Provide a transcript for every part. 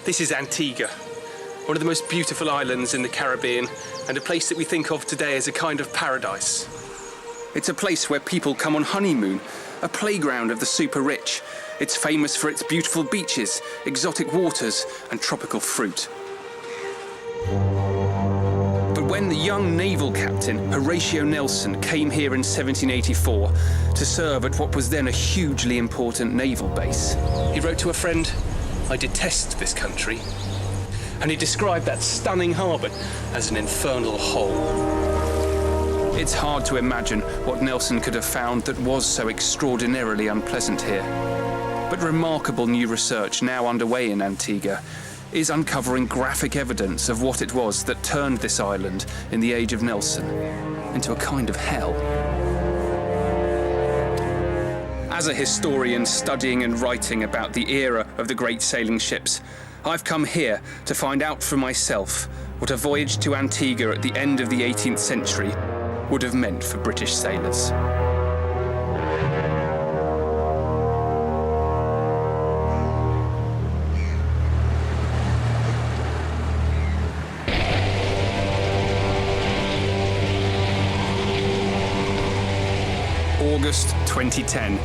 This is Antigua, one of the most beautiful islands in the Caribbean, and a place that we think of today as a kind of paradise. It's a place where people come on honeymoon, a playground of the super rich. It's famous for its beautiful beaches, exotic waters, and tropical fruit. But when the young naval captain Horatio Nelson came here in 1784 to serve at what was then a hugely important naval base, he wrote to a friend, "I detest this country." And he described that stunning harbour as an infernal hole. It's hard to imagine what Nelson could have found that was so extraordinarily unpleasant here. But remarkable new research now underway in Antigua is uncovering graphic evidence of what it was that turned this island in the age of Nelson into a kind of hell. As a historian studying and writing about the era of the great sailing ships, I've come here to find out for myself what a voyage to Antigua at the end of the 18th century would have meant for British sailors. August 2010.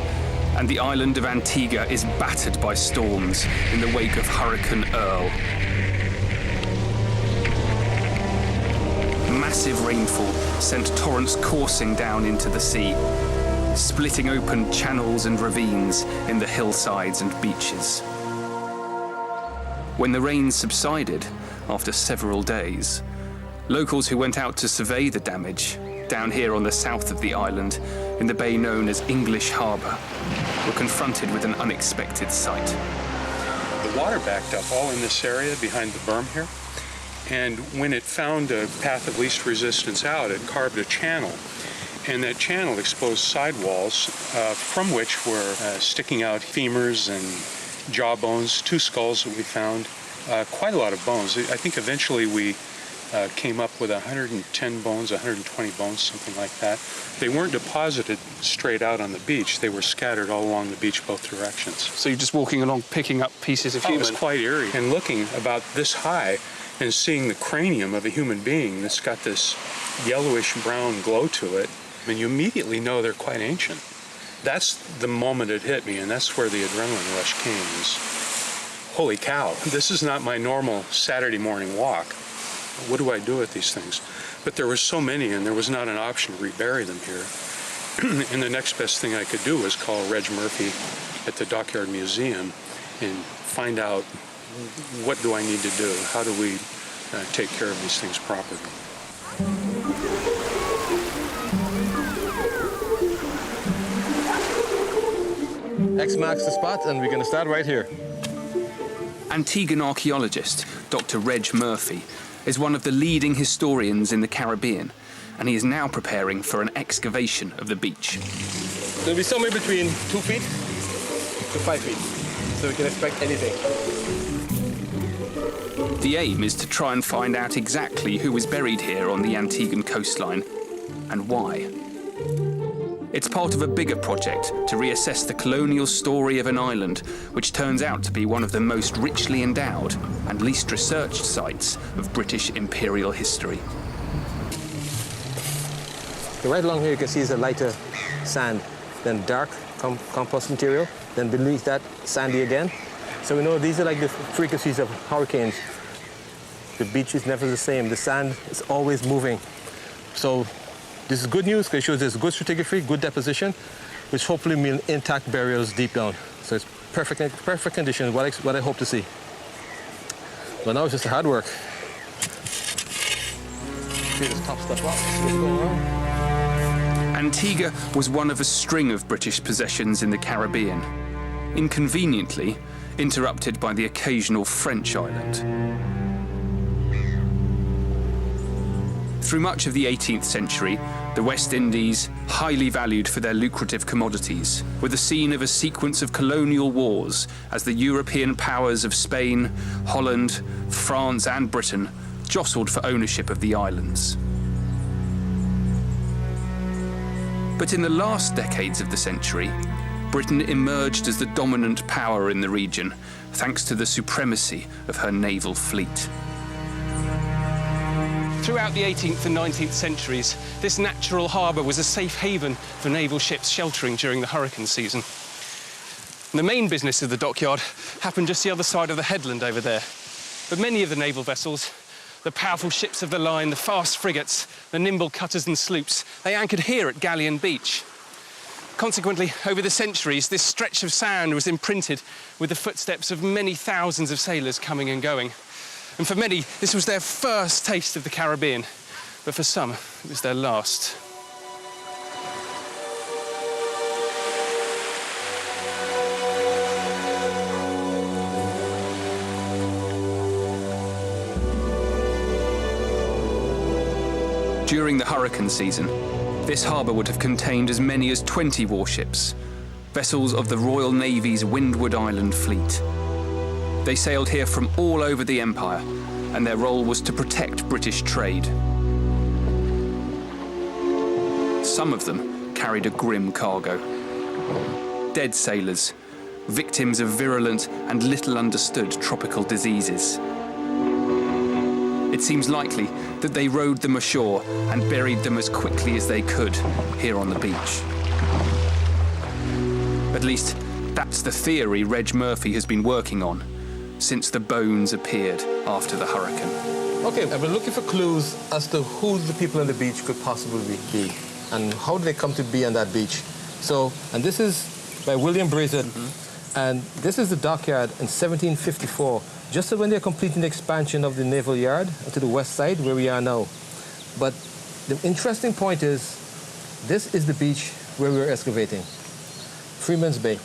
And the island of Antigua is battered by storms in the wake of Hurricane Earl. Massive rainfall sent torrents coursing down into the sea, splitting open channels and ravines in the hillsides and beaches. When the rain subsided after several days, locals who went out to survey the damage down here on the south of the island, in the bay known as English Harbour, were confronted with an unexpected sight. The water backed up all in this area behind the berm here, and when it found a path of least resistance out, it carved a channel, and that channel exposed sidewalls from which were sticking out femurs and jaw bones, 2 skulls that we found, quite a lot of bones. I think eventually we came up with 110 bones, 120 bones, something like that. They weren't deposited straight out on the beach. They were scattered all along the beach both directions. So you're just walking along picking up pieces of human? It was quite eerie. And looking about this high and seeing the cranium of a human being that's got this yellowish brown glow to it, and you immediately know they're quite ancient. That's the moment it hit me, and that's where the adrenaline rush came, is, holy cow, this is not my normal Saturday morning walk. What do I do with these things? But there were so many, and there was not an option to rebury them here. And the next best thing I could do was call Reg Murphy at the Dockyard Museum and find out, what do I need to do? How do we take care of these things properly? X marks the spot, and we're going to start right here. Antiguan archaeologist Dr. Reg Murphy is one of the leading historians in the Caribbean, and he is now preparing for an excavation of the beach. It'll be somewhere between 2 feet to 5 feet, so we can expect anything. The aim is to try and find out exactly who was buried here on the Antiguan coastline and why. It's part of a bigger project to reassess the colonial story of an island, which turns out to be one of the most richly endowed and least researched sites of British imperial history. Right along here you can see is a lighter sand, then dark compost material, then beneath that sandy again. So we know these are like the frequencies of hurricanes. The beach is never the same. The sand is always moving. So this is good news because it shows there's good stratigraphy, good deposition, which hopefully mean intact burials deep down. So it's perfect condition, what I hope to see. But now it's just hard work. See this top stuff up. See what's going on. Antigua was one of a string of British possessions in the Caribbean, inconveniently interrupted by the occasional French island. Through much of the 18th century, the West Indies, highly valued for their lucrative commodities, were the scene of a sequence of colonial wars as the European powers of Spain, Holland, France and Britain jostled for ownership of the islands. But in the last decades of the century, Britain emerged as the dominant power in the region, thanks to the supremacy of her naval fleet. Throughout the 18th and 19th centuries, this natural harbour was a safe haven for naval ships sheltering during the hurricane season. The main business of the dockyard happened just the other side of the headland over there. But many of the naval vessels, the powerful ships of the line, the fast frigates, the nimble cutters and sloops, they anchored here at Galleon Beach. Consequently, over the centuries, this stretch of sand was imprinted with the footsteps of many thousands of sailors coming and going. And for many, this was their first taste of the Caribbean, but for some, it was their last. During the hurricane season, this harbour would have contained as many as 20 warships, vessels of the Royal Navy's Windward Island fleet. They sailed here from all over the empire, and their role was to protect British trade. Some of them carried a grim cargo. Dead sailors, victims of virulent and little understood tropical diseases. It seems likely that they rowed them ashore and buried them as quickly as they could here on the beach. At least, that's the theory Reg Murphy has been working on since the bones appeared after the hurricane. Okay, I've been looking for clues as to who the people on the beach could possibly be and how did they come to be on that beach. So, and this is by William Brazen, and this is the dockyard in 1754, just when they're completing the expansion of the naval yard to the west side where we are now. But the interesting point is, this is the beach where we're excavating, Freeman's Bay.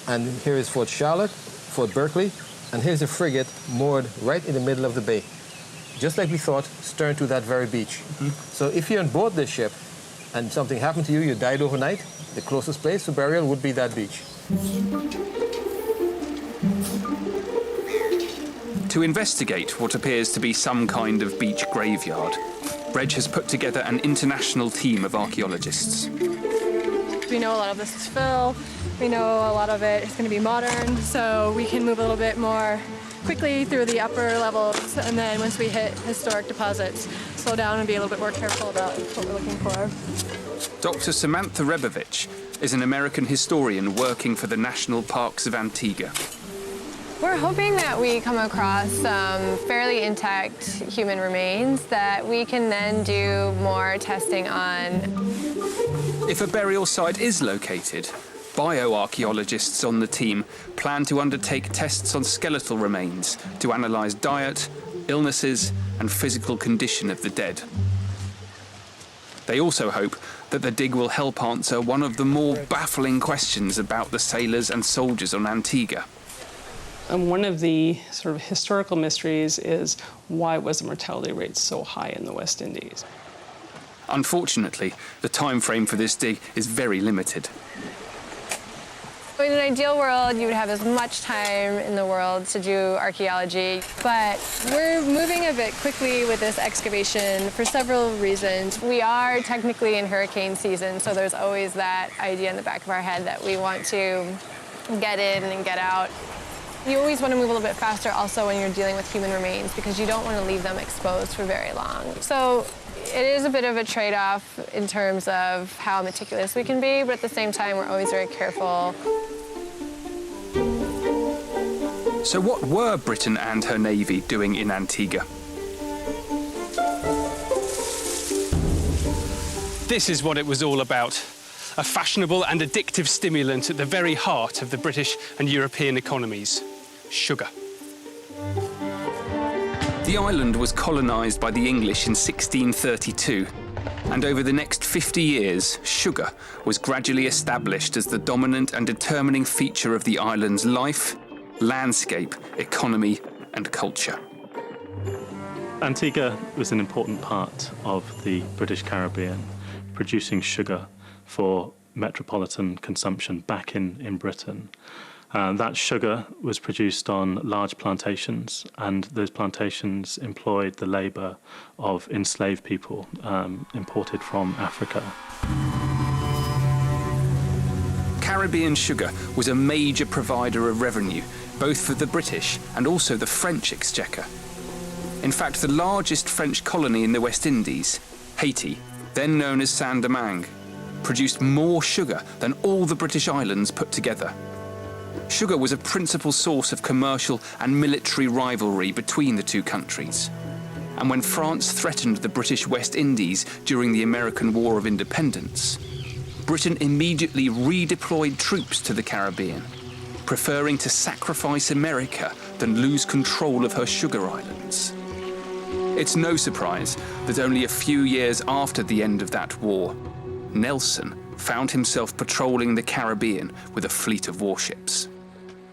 And here is Fort Charlotte, Fort Berkeley, and here's a frigate moored right in the middle of the bay. Just like we thought, stern to that very beach. So if you're on board this ship and something happened to you, you died overnight, the closest place for burial would be that beach. To investigate what appears to be some kind of beach graveyard, Reg has put together an international team of archaeologists. We know a lot of this is fill. We know a lot of it is going to be modern, so we can move a little bit more quickly through the upper levels, and then once we hit historic deposits, slow down and be a little bit more careful about what we're looking for. Dr. Samantha Rebovich is an American historian working for the National Parks of Antigua. We're hoping that we come across some fairly intact human remains that we can then do more testing on. If a burial site is located, bioarchaeologists on the team plan to undertake tests on skeletal remains to analyse diet, illnesses and physical condition of the dead. They also hope that the dig will help answer one of the more baffling questions about the sailors and soldiers on Antigua. And one of the sort of historical mysteries is why was the mortality rate so high in the West Indies? Unfortunately, the time frame for this dig is very limited. In an ideal world, you would have as much time in the world to do archaeology, but We're moving a bit quickly with this excavation for several reasons. we are technically in hurricane season, so there's always that idea in the back of our head that we want to get in and get out. You always want to move a little bit faster also when you're dealing with human remains because you don't want to leave them exposed for very long. So it is a bit of a trade-off in terms of how meticulous we can be, but at the same time, we're always very careful. So what were Britain and her navy doing in Antigua? This is what it was all about. A fashionable and addictive stimulant at the very heart of the British and European economies. Sugar. The island was colonised by the English in 1632, and over the next 50 years, sugar was gradually established as the dominant and determining feature of the island's life, landscape, economy and culture. Antigua was an important part of the British Caribbean, producing sugar for metropolitan consumption back in Britain. That sugar was produced on large plantations, and those plantations employed the labour of enslaved people imported from Africa. Caribbean sugar was a major provider of revenue, both for the British and also the French exchequer. In fact, the largest French colony in the West Indies, Haiti, then known as Saint-Domingue, produced more sugar than all the British islands put together. Sugar was a principal source of commercial and military rivalry between the two countries. And when France threatened the British West Indies during the American War of Independence, Britain immediately redeployed troops to the Caribbean, preferring to sacrifice America than lose control of her sugar islands. It's no surprise that only a few years after the end of that war, Nelson found himself patrolling the Caribbean with a fleet of warships.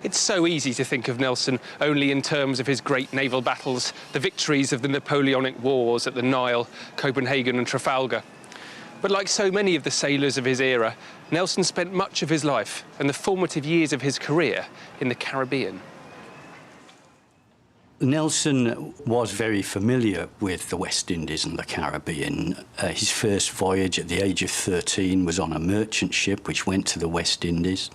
It's so easy to think of Nelson only in terms of his great naval battles, the victories of the Napoleonic Wars at the Nile, Copenhagen and Trafalgar. But like so many of the sailors of his era, Nelson spent much of his life and the formative years of his career in the Caribbean. Nelson was very familiar with the West Indies and the Caribbean. His first voyage at the age of 13 was on a merchant ship which went to the West Indies.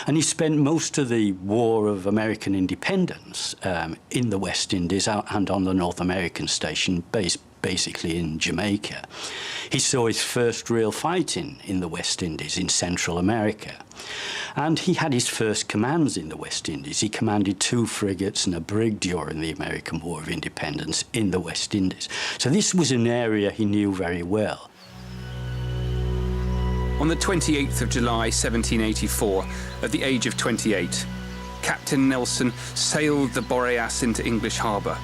And he spent most of the War of American Independence in the West Indies and on the North American station based basically in Jamaica. He saw his first real fighting in the West Indies, in Central America. And he had his first commands in the West Indies. He commanded 2 frigates and a brig during the American War of Independence in the West Indies. So this was an area he knew very well. On the 28th of July 1784, at the age of 28, Captain Nelson sailed the Boreas into English Harbour,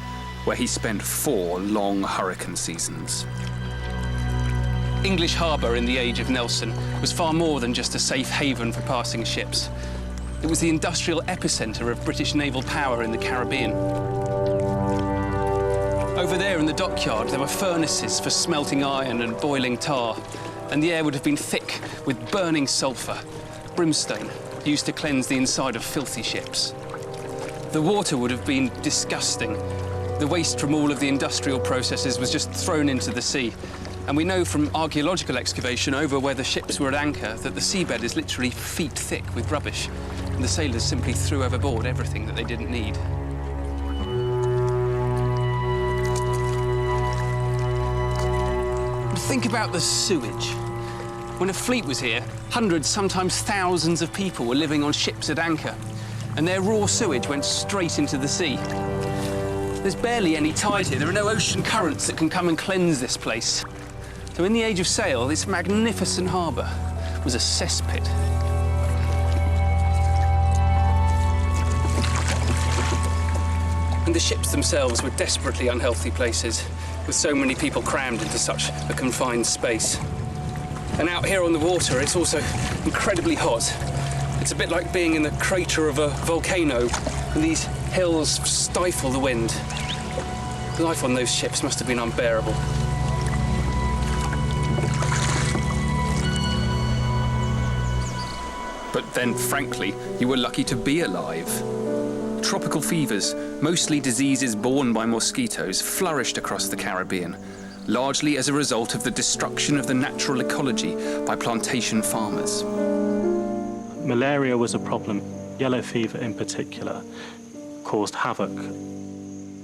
where he spent 4 long hurricane seasons. English Harbour in the age of Nelson was far more than just a safe haven for passing ships. It was the industrial epicentre of British naval power in the Caribbean. Over there in the dockyard, there were furnaces for smelting iron and boiling tar, and the air would have been thick with burning sulphur, brimstone, used to cleanse the inside of filthy ships. The water would have been disgusting. The waste from all of the industrial processes was just thrown into the sea. And we know from archaeological excavation over where the ships were at anchor that the seabed is literally feet thick with rubbish. And the sailors simply threw overboard everything that they didn't need. But think about the sewage. When a fleet was here, hundreds, sometimes thousands of people were living on ships at anchor. And their raw sewage went straight into the sea. There's barely any tide here. There are no ocean currents that can come and cleanse this place. So in the age of sail, this magnificent harbour was a cesspit. And the ships themselves were desperately unhealthy places, with so many people crammed into such a confined space. And out here on the water, it's also incredibly hot. It's a bit like being in the crater of a volcano, and these hills stifle the wind. Life on those ships must have been unbearable. But then, frankly, you were lucky to be alive. Tropical fevers, mostly diseases borne by mosquitoes, flourished across the Caribbean, largely as a result of the destruction of the natural ecology by plantation farmers. Malaria was a problem. Yellow fever in particular caused havoc.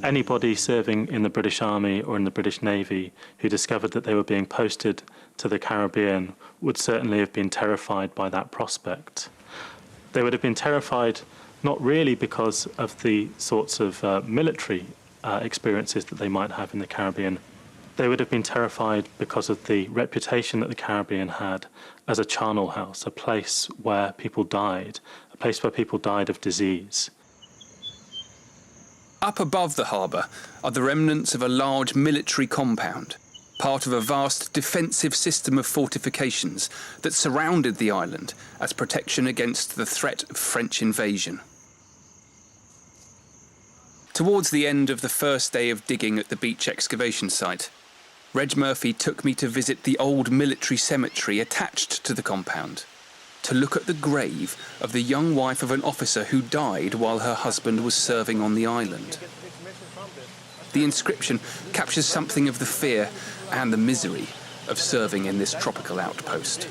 Anybody serving in the British Army or in the British Navy who discovered that they were being posted to the Caribbean would certainly have been terrified by that prospect. They would have been terrified not really because of the sorts of military experiences that they might have in the Caribbean. They would have been terrified because of the reputation that the Caribbean had as a charnel house, a place where people died, a place where people died of disease. Up above the harbour are the remnants of a large military compound, part of a vast defensive system of fortifications that surrounded the island as protection against the threat of French invasion. Towards the end of the first day of digging at the beach excavation site, Reg Murphy took me to visit the old military cemetery attached to the compound, to look at the grave of the young wife of an officer who died while her husband was serving on the island. The inscription captures something of the fear and the misery of serving in this tropical outpost.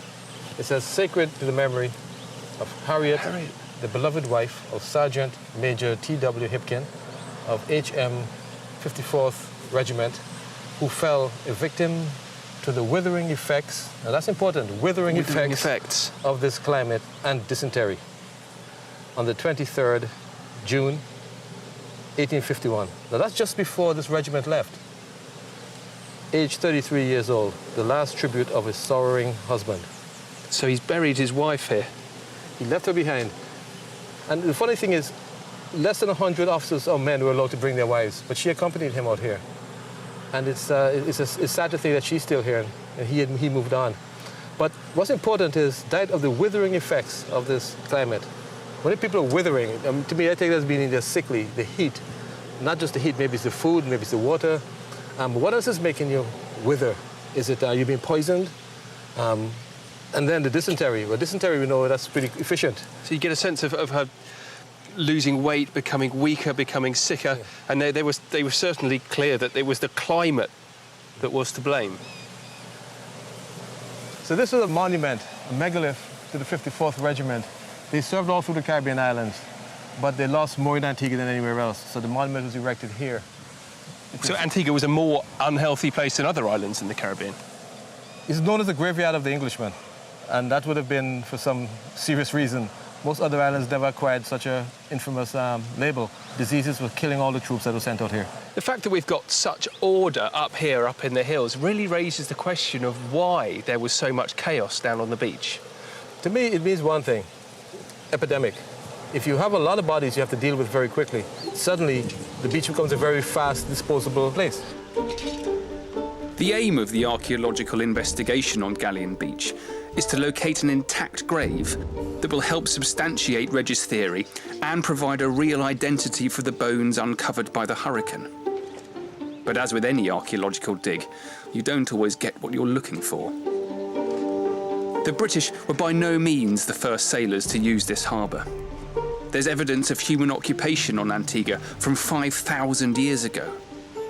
It says, "Sacred to the memory of Harriet, the beloved wife of Sergeant Major T.W. Hipkin of HM 54th Regiment, who fell a victim to the withering effects, and that's important, withering effects of this climate and dysentery on the 23rd June 1851. Now that's just before this regiment left. Age 33 years old, the last tribute of his sorrowing husband. So he's buried his wife here. He left her behind. And the funny thing is, less than 100 officers or men were allowed to bring their wives, but she accompanied him out here. And it's sad to think that she's still here and he moved on. But what's important is died of the withering effects of this climate. When people are withering, to me I take that as being just sickly, the heat. Not just the heat, maybe it's the food, maybe it's the water. But what else is making you wither? Is it you being poisoned? And then the dysentery. Well, dysentery, we know that's pretty efficient. So you get a sense of her losing weight, becoming weaker, becoming sicker, yeah. And they were certainly clear that it was the climate that was to blame. So this is a monument, a megalith to the 54th Regiment. They served all through the Caribbean islands, but they lost more in Antigua than anywhere else. So the monument was erected here. So Antigua was a more unhealthy place than other islands in the Caribbean? It's known as the graveyard of the Englishman, and that would have been for some serious reason. Most other islands never acquired such an infamous label. Diseases were killing all the troops that were sent out here. The fact that we've got such order up here, up in the hills, really raises the question of why there was so much chaos down on the beach. To me, it means one thing: epidemic. If you have a lot of bodies you have to deal with very quickly, suddenly the beach becomes a very fast, disposable place. The aim of the archaeological investigation on Galleon Beach is to locate an intact grave that will help substantiate Reg's theory and provide a real identity for the bones uncovered by the hurricane. But as with any archaeological dig, you don't always get what you're looking for. The British were by no means the first sailors to use this harbour. There's evidence of human occupation on Antigua from 5,000 years ago.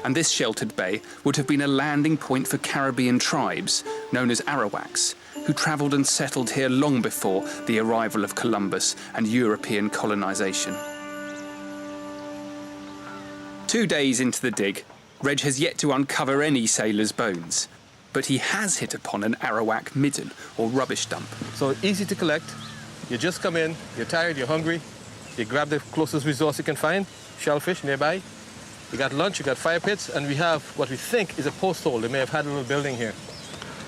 And this sheltered bay would have been a landing point for Caribbean tribes known as Arawaks, who travelled and settled here long before the arrival of Columbus and European colonisation. 2 days into the dig, Reg has yet to uncover any sailor's bones, but he has hit upon an Arawak midden or rubbish dump. So easy to collect. You just come in, you're tired, you're hungry, you grab the closest resource you can find, shellfish nearby. You got lunch, you got fire pits, and we have what we think is a post hole. They may have had a little building here.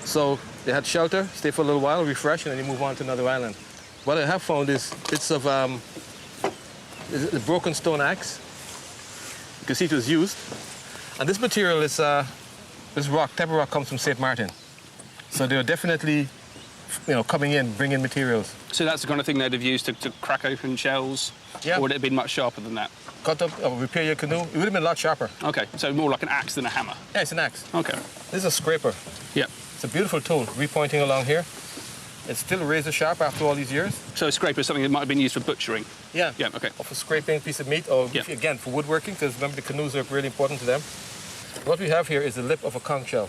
So they had shelter, stay for a little while, refresh, and then you move on to another island. What I have found is bits of a broken stone axe. You can see it was used. And this material is, this rock, pebble rock, comes from St. Martin. So they were definitely, coming in, bringing materials. So that's the kind of thing they'd have used to crack open shells? Yeah. Or would it have been much sharper than that? Cut up or repair your canoe, it would have been a lot sharper. OK, so more like an axe than a hammer? Yeah, it's an axe. OK. This is a scraper. Yeah. It's a beautiful tool, repointing along here. It's still razor sharp after all these years. So a scraper is something that might have been used for butchering? Yeah. Yeah, OK. Or for scraping a piece of meat, or again, for woodworking, because remember the canoes are really important to them. What we have here is the lip of a conch shell.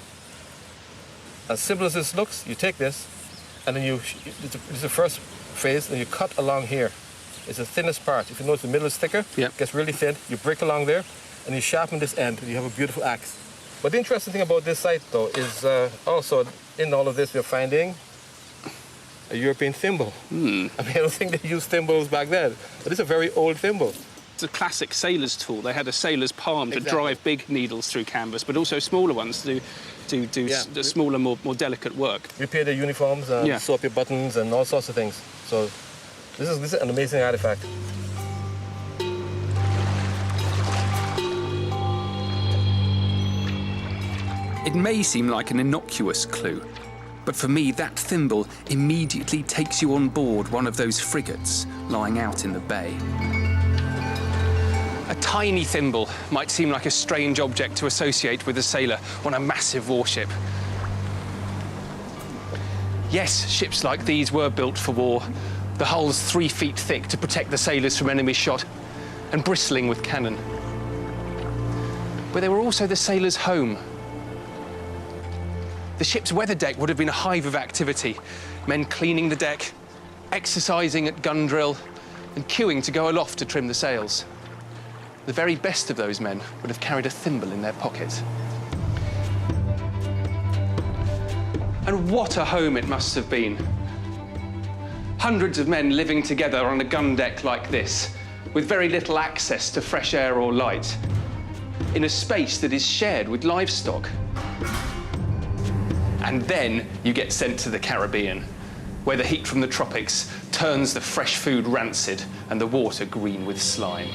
As simple as this looks, you take this, and then this is the first phase, and you cut along here. It's the thinnest part. If you notice the middle is thicker, it gets really thin. You break along there, and you sharpen this end, and you have a beautiful axe. But the interesting thing about this site, though, is also in all of this we're finding a European thimble. I mean, I don't think they used thimbles back then, but it's a very old thimble. It's a classic sailor's tool. They had a sailor's palm to drive big needles through canvas, but also smaller ones to do smaller, more delicate work. Repair their uniforms, sew up your buttons, and all sorts of things. So this is an amazing artifact. It may seem like an innocuous clue, but for me that thimble immediately takes you on board one of those frigates lying out in the bay. A tiny thimble might seem like a strange object to associate with a sailor on a massive warship. Yes, ships like these were built for war. The hulls 3 feet thick to protect the sailors from enemy shot and bristling with cannon. But they were also the sailors' home. The ship's weather deck would have been a hive of activity. Men cleaning the deck, exercising at gun drill, and queuing to go aloft to trim the sails. The very best of those men would have carried a thimble in their pocket. And what a home it must have been. Hundreds of men living together on a gun deck like this, with very little access to fresh air or light, in a space that is shared with livestock. And then you get sent to the Caribbean, where the heat from the tropics turns the fresh food rancid and the water green with slime.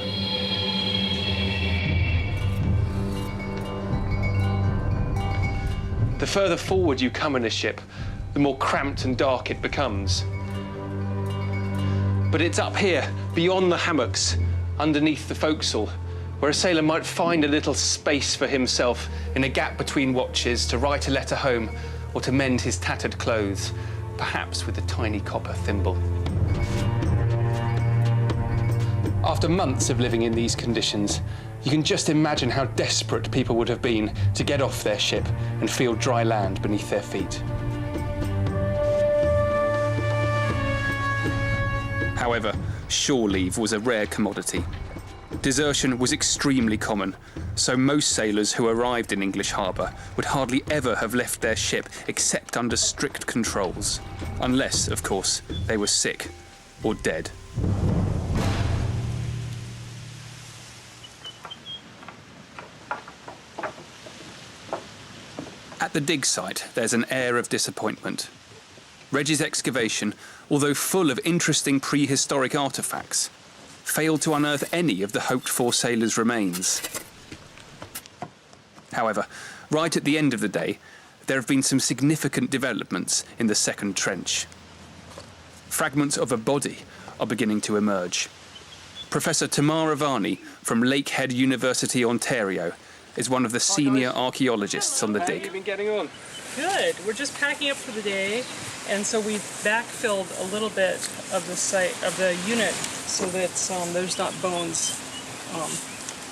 The further forward you come in a ship, the more cramped and dark it becomes. But it's up here, beyond the hammocks, underneath the forecastle, where a sailor might find a little space for himself in a gap between watches to write a letter home or to mend his tattered clothes, perhaps with a tiny copper thimble. After months of living in these conditions, you can just imagine how desperate people would have been to get off their ship and feel dry land beneath their feet. However, shore leave was a rare commodity. Desertion was extremely common, so most sailors who arrived in English harbour would hardly ever have left their ship except under strict controls, unless, of course, they were sick or dead. At the dig site, there's an air of disappointment. Reggie's excavation, although full of interesting prehistoric artefacts, failed to unearth any of the hoped-for sailors' remains. However, right at the end of the day, there have been some significant developments in the second trench. Fragments of a body are beginning to emerge. Professor Tamara Varney from Lakehead University, Ontario, is one of the senior archaeologists on the dig. How have you been getting on? Good. We're just packing up for the day, and so we've backfilled a little bit of the site of the unit so that there's not bones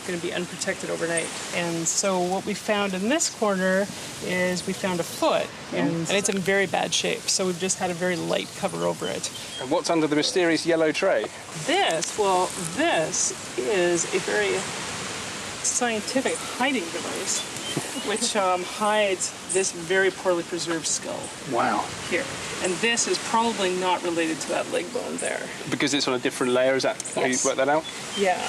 going to be unprotected overnight. And so what we found in this corner is we found a foot, and it's in very bad shape. So we've just had a very light cover over it. And what's under the mysterious yellow tray? This is a very scientific hiding device, which hides this very poorly preserved skull. Wow. Here. And this is probably not related to that leg bone there. Because it's on a different layer, is that how you work that out? Yeah.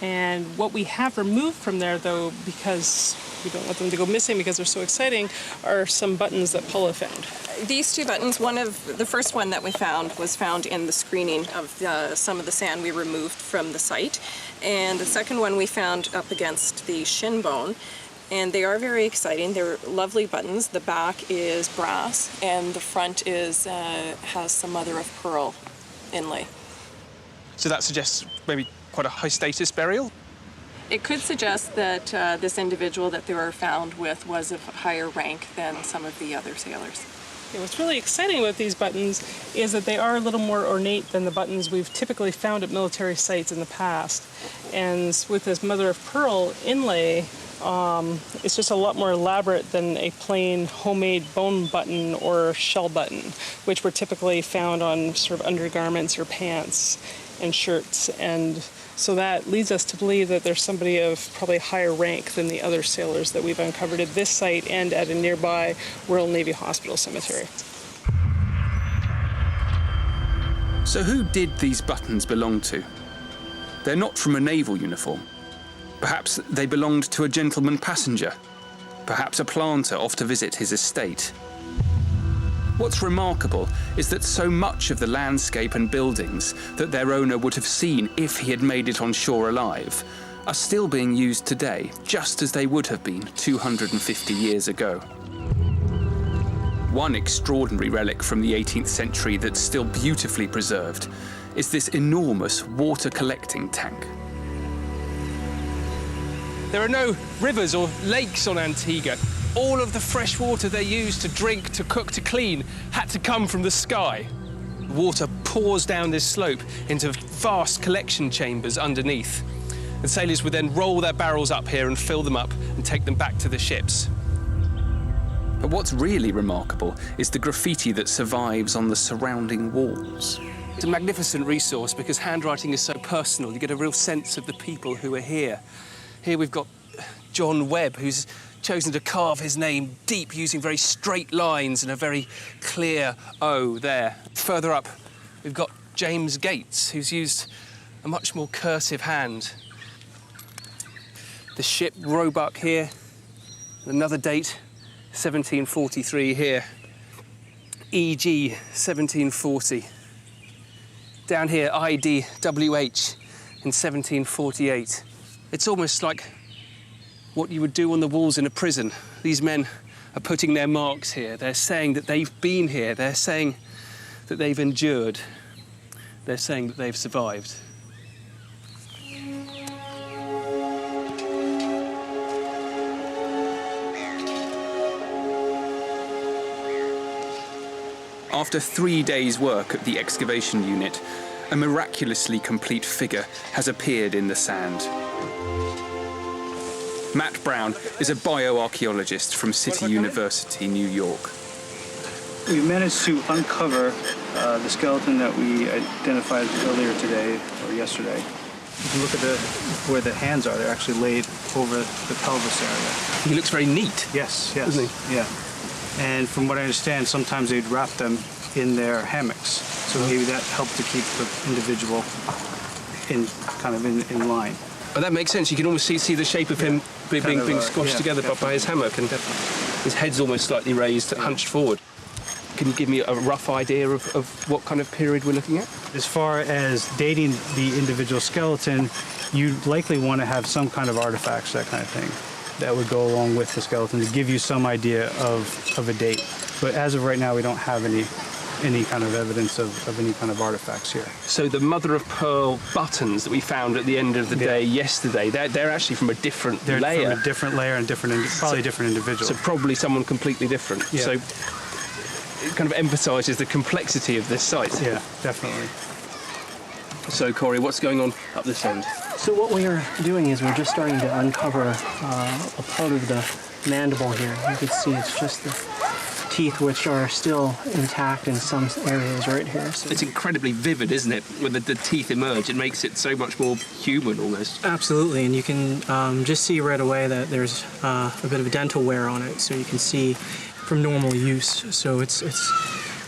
And what we have removed from there, though, because we don't want them to go missing because they're so exciting, are some buttons that Paula found. These two buttons, the first one that we found was found in the screening of some of the sand we removed from the site. And the second one we found up against the shin bone. And they are very exciting. They're lovely buttons. The back is brass, and the front is has some mother of pearl inlay. So that suggests maybe quite a high-status burial? It could suggest that this individual that they were found with was of higher rank than some of the other sailors. Yeah, what's really exciting about these buttons is that they are a little more ornate than the buttons we've typically found at military sites in the past. And with this mother of pearl inlay, it's just a lot more elaborate than a plain homemade bone button or shell button, which were typically found on sort of undergarments or pants and shirts. And so that leads us to believe that there's somebody of probably higher rank than the other sailors that we've uncovered at this site and at a nearby Royal Navy Hospital cemetery. So who did these buttons belong to? They're not from a naval uniform. Perhaps they belonged to a gentleman passenger. Perhaps a planter off to visit his estate. What's remarkable is that so much of the landscape and buildings that their owner would have seen if he had made it on shore alive are still being used today, just as they would have been 250 years ago. One extraordinary relic from the 18th century that's still beautifully preserved is this enormous water collecting tank. There are no rivers or lakes on Antigua. All of the fresh water they use to drink, to cook, to clean had to come from the sky. Water pours down this slope into vast collection chambers underneath. And sailors would then roll their barrels up here and fill them up and take them back to the ships. But what's really remarkable is the graffiti that survives on the surrounding walls. It's a magnificent resource because handwriting is so personal. You get a real sense of the people who are here. Here we've got John Webb, who's chosen to carve his name deep using very straight lines and a very clear O there. Further up, we've got James Gates, who's used a much more cursive hand. The ship Roebuck here, another date, 1743 here. E.G. 1740. Down here, IDWH in 1748. It's almost like what you would do on the walls in a prison. These men are putting their marks here. They're saying that they've been here. They're saying that they've endured. They're saying that they've survived. After 3 days' work at the excavation unit, a miraculously complete figure has appeared in the sand. Matt Brown is a bioarchaeologist from City University, New York. We managed to uncover the skeleton that we identified earlier today, or yesterday. You can look at where the hands are. They're actually laid over the pelvis area. He looks very neat. Yes, Doesn't he? yeah. And from what I understand, sometimes they'd wrap them in their hammocks. So maybe that helped to keep the individual in line. But that makes sense. You can almost see the shape of him being squashed together by his hammock, and his head's almost slightly raised, hunched forward. Can you give me a rough idea of what kind of period we're looking at? As far as dating the individual skeleton, you'd likely want to have some kind of artifacts, that kind of thing, that would go along with the skeleton to give you some idea of a date. But as of right now, we don't have any kind of evidence of any kind of artifacts here. So the mother of pearl buttons that we found at the end of the day yesterday, they're actually from a different layer. They're from a different layer and probably a different individual. So probably someone completely different. Yeah. So it kind of emphasises the complexity of this site. Yeah, definitely. So Corey, what's going on up this end? So what we are doing is we're just starting to uncover a part of the mandible here. You can see it's just the teeth, which are still intact in some areas right here. So it's incredibly vivid, isn't it? When the teeth emerge, it makes it so much more human almost. Absolutely, and you can just see right away that there's a bit of dental wear on it, so you can see from normal use. So it's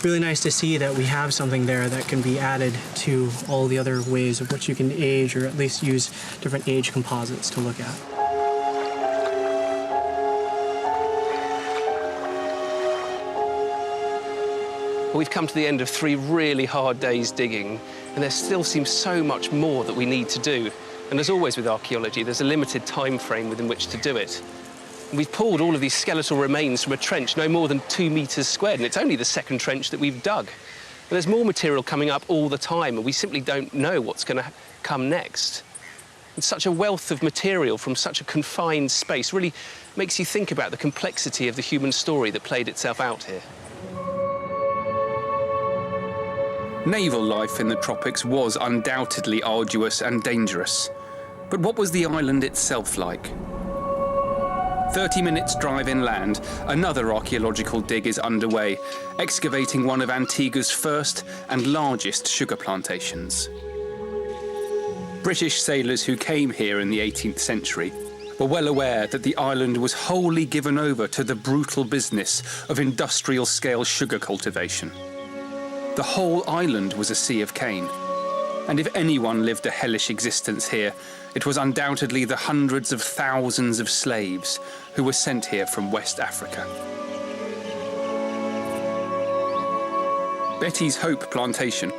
really nice to see that we have something there that can be added to all the other ways of which you can age, or at least use different age composites to look at. Well, we've come to the end of 3 really hard days digging, and there still seems so much more that we need to do. And as always with archaeology, there's a limited time frame within which to do it. We've pulled all of these skeletal remains from a trench no more than 2 meters squared, and it's only the second trench that we've dug. And there's more material coming up all the time, and we simply don't know what's going to come next. And such a wealth of material from such a confined space really makes you think about the complexity of the human story that played itself out here. Naval life in the tropics was undoubtedly arduous and dangerous. But what was the island itself like? 30 minutes drive inland, another archaeological dig is underway, excavating one of Antigua's first and largest sugar plantations. British sailors who came here in the 18th century were well aware that the island was wholly given over to the brutal business of industrial-scale sugar cultivation. The whole island was a sea of cane. And if anyone lived a hellish existence here, it was undoubtedly the hundreds of thousands of slaves who were sent here from West Africa. Betty's Hope Plantation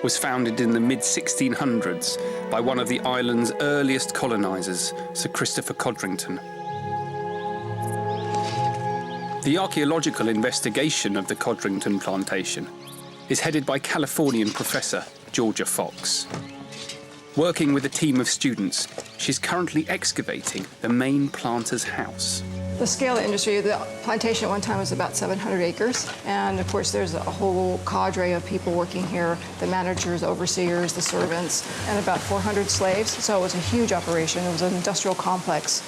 was founded in the mid-1600s by one of the island's earliest colonizers, Sir Christopher Codrington. The archaeological investigation of the Codrington plantation is headed by Californian professor Georgia Fox. Working with a team of students, she's currently excavating the main planter's house. The scale of the industry, the plantation at one time was about 700 acres. And of course, there's a whole cadre of people working here, the managers, overseers, the servants, and about 400 slaves. So it was a huge operation. It was an industrial complex.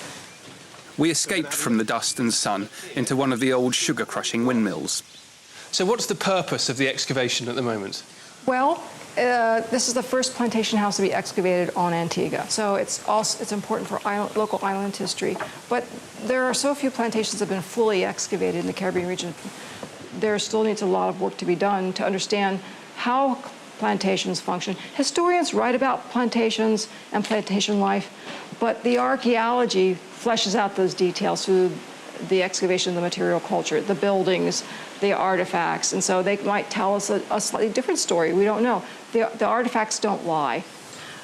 we escaped from the dust and sun into one of the old sugar-crushing windmills. So what's the purpose of the excavation at the moment? Well, this is the first plantation house to be excavated on Antigua, so it's important for local island history. But there are so few plantations that have been fully excavated in the Caribbean region. There still needs a lot of work to be done to understand how plantations function. Historians write about plantations and plantation life, but the archaeology fleshes out those details through the excavation of the material culture, the buildings, the artifacts, and so they might tell us a slightly different story. We don't know. The artifacts don't lie.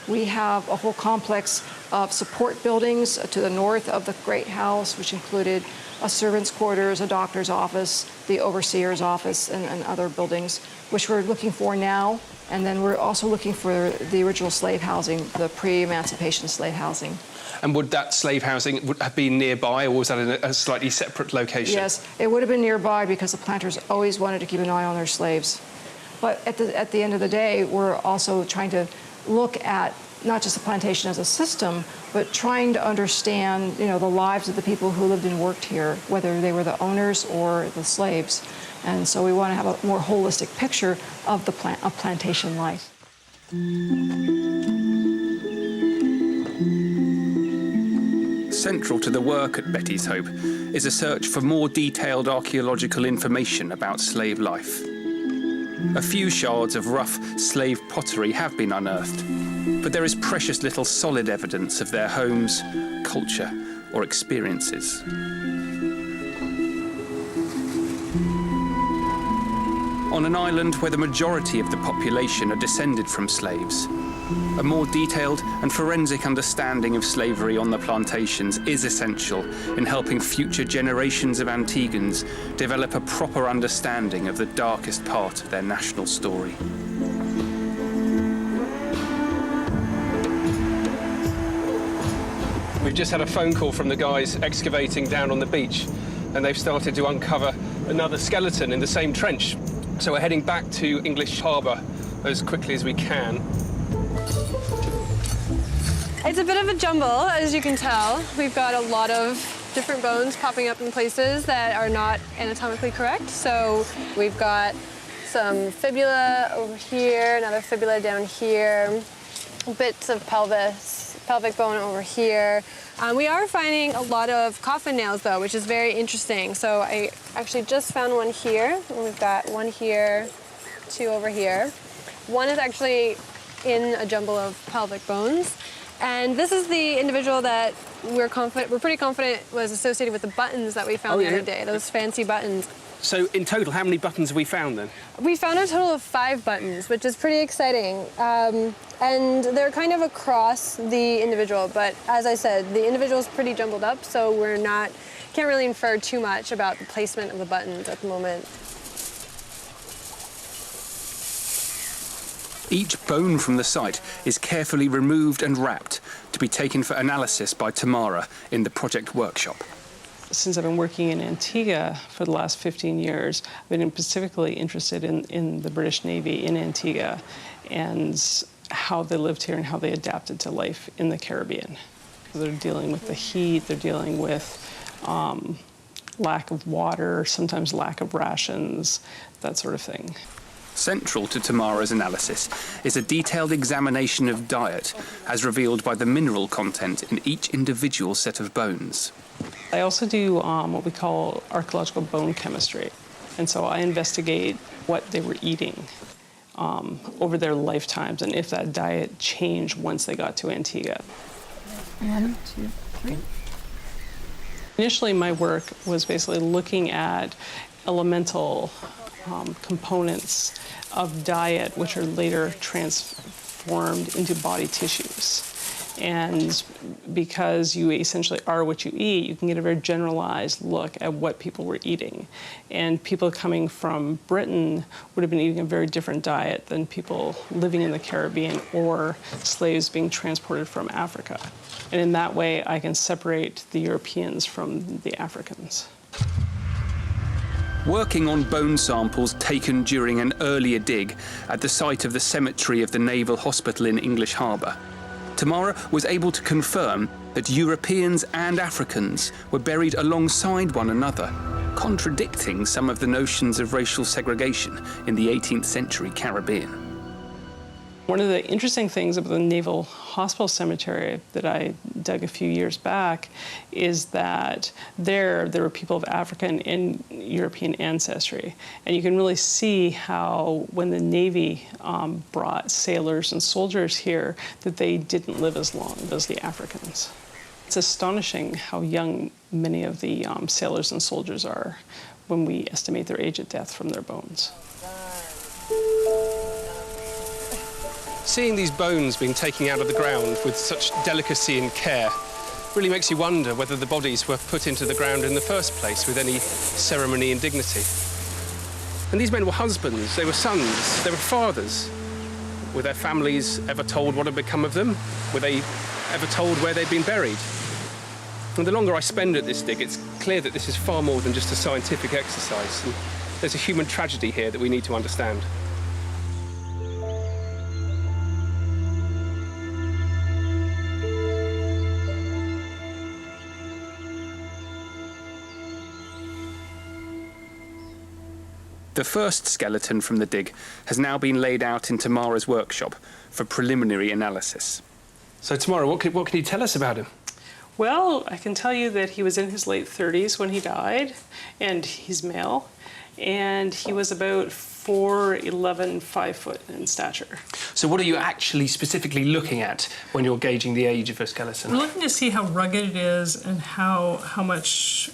We have a whole complex of support buildings to the north of the Great House, which included a servant's quarters, a doctor's office, the overseer's office, and other buildings, which we're looking for now. And then we're also looking for the original slave housing, the pre-emancipation slave housing. And would that slave housing have been nearby, or was that in a slightly separate location? Yes, it would have been nearby because the planters always wanted to keep an eye on their slaves. But at the end of the day, we're also trying to look at not just the plantation as a system, but trying to understand, the lives of the people who lived and worked here, whether they were the owners or the slaves. And so we want to have a more holistic picture of plantation life. Central to the work at Betty's Hope is a search for more detailed archaeological information about slave life. A few shards of rough slave pottery have been unearthed, but there is precious little solid evidence of their homes, culture, or experiences. On an island where the majority of the population are descended from slaves, a more detailed and forensic understanding of slavery on the plantations is essential in helping future generations of Antiguans develop a proper understanding of the darkest part of their national story. We've just had a phone call from the guys excavating down on the beach, and they've started to uncover another skeleton in the same trench. So we're heading back to English Harbour as quickly as we can. It's a bit of a jumble, as you can tell. We've got a lot of different bones popping up in places that are not anatomically correct. So we've got some fibula over here, another fibula down here, bits of pelvic bone over here. We are finding a lot of coffin nails, though, which is very interesting. So I actually just found one here, and we've got one here, two over here. One is actually in a jumble of pelvic bones. And this is the individual that we're pretty confident was associated with the buttons that we found the other day, those fancy buttons. So in total, how many buttons have we found then? We found a total of 5 buttons, which is pretty exciting. And they're kind of across the individual, but as I said, the individual's pretty jumbled up, so can't really infer too much about the placement of the buttons at the moment. Each bone from the site is carefully removed and wrapped to be taken for analysis by Tamara in the project workshop. Since I've been working in Antigua for the last 15 years, I've been specifically interested in the British Navy in Antigua and how they lived here and how they adapted to life in the Caribbean. They're dealing with the heat, they're dealing with lack of water, sometimes lack of rations, that sort of thing. Central to Tamara's analysis is a detailed examination of diet as revealed by the mineral content in each individual set of bones. I also do what we call archaeological bone chemistry. And so I investigate what they were eating over their lifetimes and if that diet changed once they got to Antigua. 1, 2, 3. Initially, my work was basically looking at elemental components of diet, which are later transformed into body tissues. And because you essentially are what you eat, you can get a very generalized look at what people were eating. And people coming from Britain would have been eating a very different diet than people living in the Caribbean or slaves being transported from Africa. And in that way, I can separate the Europeans from the Africans. Working on bone samples taken during an earlier dig at the site of the cemetery of the Naval Hospital in English Harbour, Tamara was able to confirm that Europeans and Africans were buried alongside one another, contradicting some of the notions of racial segregation in the 18th century Caribbean. One of the interesting things about the Naval Hospital Cemetery that I dug a few years back is that there were people of African and European ancestry. And you can really see how when the Navy brought sailors and soldiers here, that they didn't live as long as the Africans. It's astonishing how young many of the sailors and soldiers are when we estimate their age at death from their bones. Seeing these bones being taken out of the ground with such delicacy and care really makes you wonder whether the bodies were put into the ground in the first place with any ceremony and dignity. And these men were husbands, they were sons, they were fathers. Were their families ever told what had become of them? Were they ever told where they'd been buried? And the longer I spend at this dig, it's clear that this is far more than just a scientific exercise. And there's a human tragedy here that we need to understand. The first skeleton from the dig has now been laid out in Tamara's workshop for preliminary analysis. So Tamara, what can you tell us about him? Well, I can tell you that he was in his late 30s when he died, and he's male, and he was about 4'11", 5 foot in stature. So what are you actually specifically looking at when you're gauging the age of a skeleton? We're looking to see how rugged it is and how much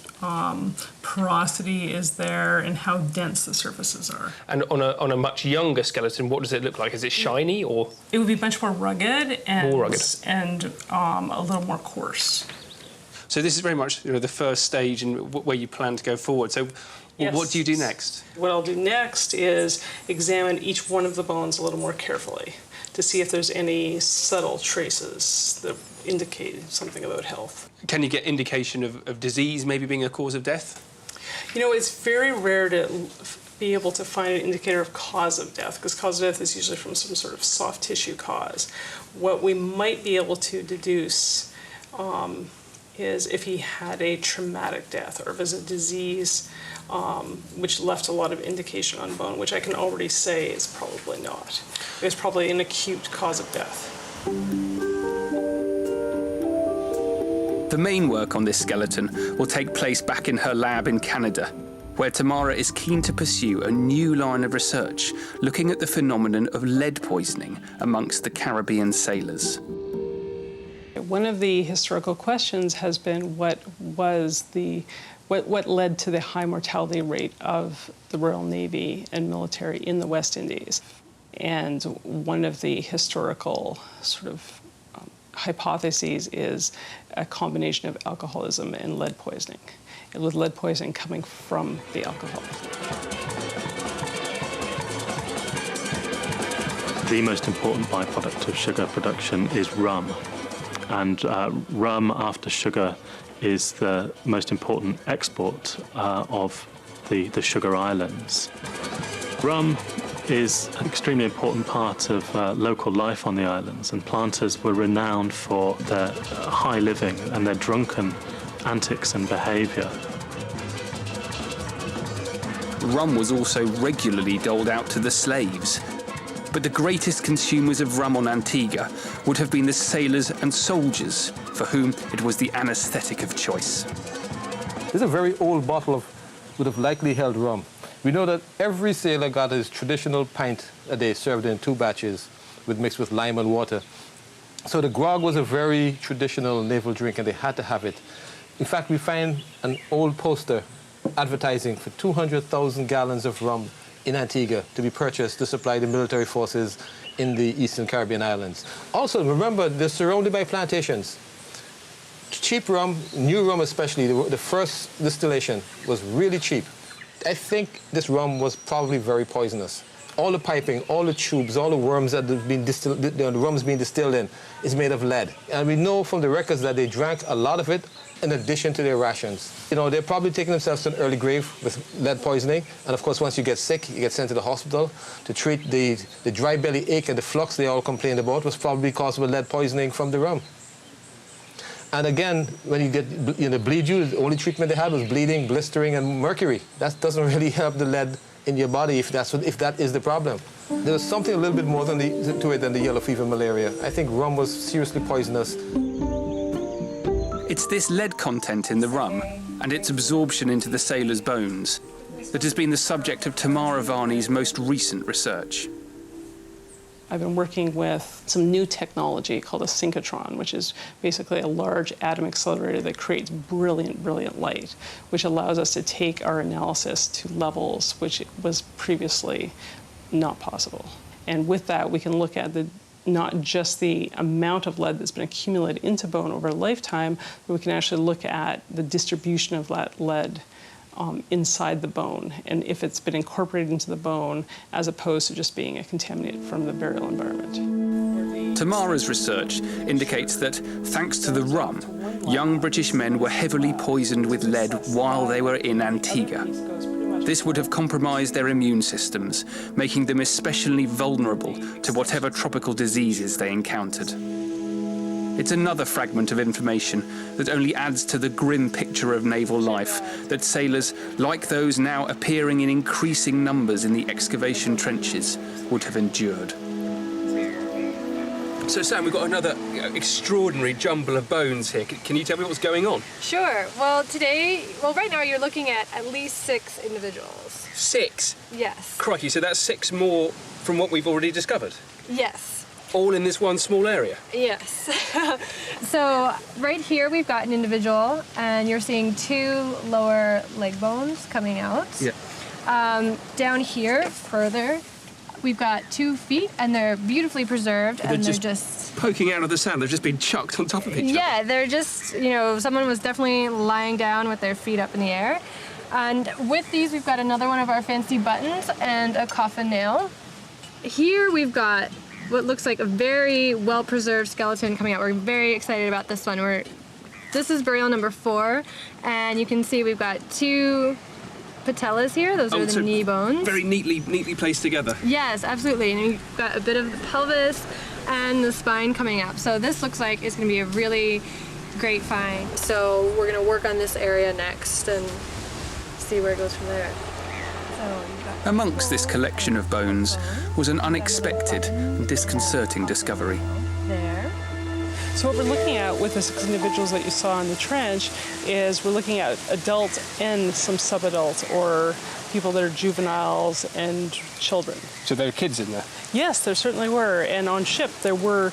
porosity is there and how dense the surfaces are. And on a much younger skeleton, what does it look like? Is it shiny or? It would be much more rugged and, more rugged. And a little more coarse. So this is very much the first stage in where you plan to go forward. So yes. What do you do next? What I'll do next is examine each one of the bones a little more carefully to see if there's any subtle traces that indicate something about health. Can you get indication of disease maybe being a cause of death? You know, it's very rare to be able to find an indicator of cause of death, because cause of death is usually from some sort of soft tissue cause. What we might be able to deduce is if he had a traumatic death or if it was a disease which left a lot of indication on bone, which I can already say is probably not. It's probably an acute cause of death. The main work on this skeleton will take place back in her lab in Canada, where Tamara is keen to pursue a new line of research looking at the phenomenon of lead poisoning amongst the Caribbean sailors. One of the historical questions has been what led to the high mortality rate of the Royal Navy and military in the West Indies. And one of the historical sort of hypotheses is a combination of alcoholism and lead poisoning, with lead poisoning coming from the alcohol. The most important byproduct of sugar production is rum. And rum, after sugar, is the most important export of the sugar islands. Rum is an extremely important part of local life on the islands, and planters were renowned for their high living and their drunken antics and behaviour. Rum was also regularly doled out to the slaves. But the greatest consumers of rum on Antigua would have been the sailors and soldiers, for whom it was the anaesthetic of choice. This is a very old bottle would have likely held rum. We know that every sailor got his traditional pint a day served in 2 batches, mixed with lime and water. So the grog was a very traditional naval drink, and they had to have it. In fact, we find an old poster advertising for 200,000 gallons of rum in Antigua to be purchased to supply the military forces in the Eastern Caribbean islands. Also, remember, they're surrounded by plantations. Cheap rum, new rum especially, the first distillation was really cheap. I think this rum was probably very poisonous. all the piping, all the tubes, all the worms that have been distilled, the rums being distilled in, is made of lead. And we know from the records that they drank a lot of it in addition to their rations. You know, they're probably taking themselves to an early grave with lead poisoning. And of course, once you get sick, you get sent to the hospital to treat the dry belly ache and the flux they all complained about was probably caused by lead poisoning from the rum. And again, when you get, bleed you, the only treatment they had was bleeding, blistering, and mercury. That doesn't really help the lead in your body if that is the problem. There was something a little bit more to it than the yellow fever malaria. I think rum was seriously poisonous. It's this lead content in the rum and its absorption into the sailors' bones that has been the subject of Tamara Varney's most recent research. I've been working with some new technology called a synchrotron, which is basically a large atom accelerator that creates brilliant, brilliant light, which allows us to take our analysis to levels which was previously not possible. And with that, we can look at not just the amount of lead that's been accumulated into bone over a lifetime, but we can actually look at the distribution of that lead inside the bone, and if it's been incorporated into the bone as opposed to just being a contaminant from the burial environment. Tamara's research indicates that, thanks to the rum, young British men were heavily poisoned with lead while they were in Antigua. This would have compromised their immune systems, making them especially vulnerable to whatever tropical diseases they encountered. It's another fragment of information that only adds to the grim picture of naval life that sailors, like those now appearing in increasing numbers in the excavation trenches, would have endured. So, Sam, we've got another extraordinary jumble of bones here. Can you tell me what's going on? Sure. Well, right now you're looking at least 6 individuals. 6? Yes. Crikey, so that's 6 more from what we've already discovered? Yes. All in this one small area? Yes. So right here we've got an individual, and you're seeing 2 lower leg bones coming out. Yeah. Down here, further, we've got 2 feet, and they're beautifully preserved, and they're just poking out of the sand. They've just been chucked on top of each other. Yeah, they're just, someone was definitely lying down with their feet up in the air. And with these, we've got another one of our fancy buttons and a coffin nail. Here we've got what looks like a very well-preserved skeleton coming out. We're very excited about this one. This is burial number 4, and you can see we've got 2 patellas here. Those are the knee bones. Very neatly placed together. Yes, absolutely. And we've got a bit of the pelvis and the spine coming up. So this looks like it's going to be a really great find. So we're going to work on this area next and see where it goes from there. Amongst this collection of bones was an unexpected and disconcerting discovery. There. So what we're looking at with the 6 individuals that you saw in the trench is we're looking at adult and some sub-adult, or people that are juveniles and children. So there are kids in there? Yes, there certainly were. And on ship there were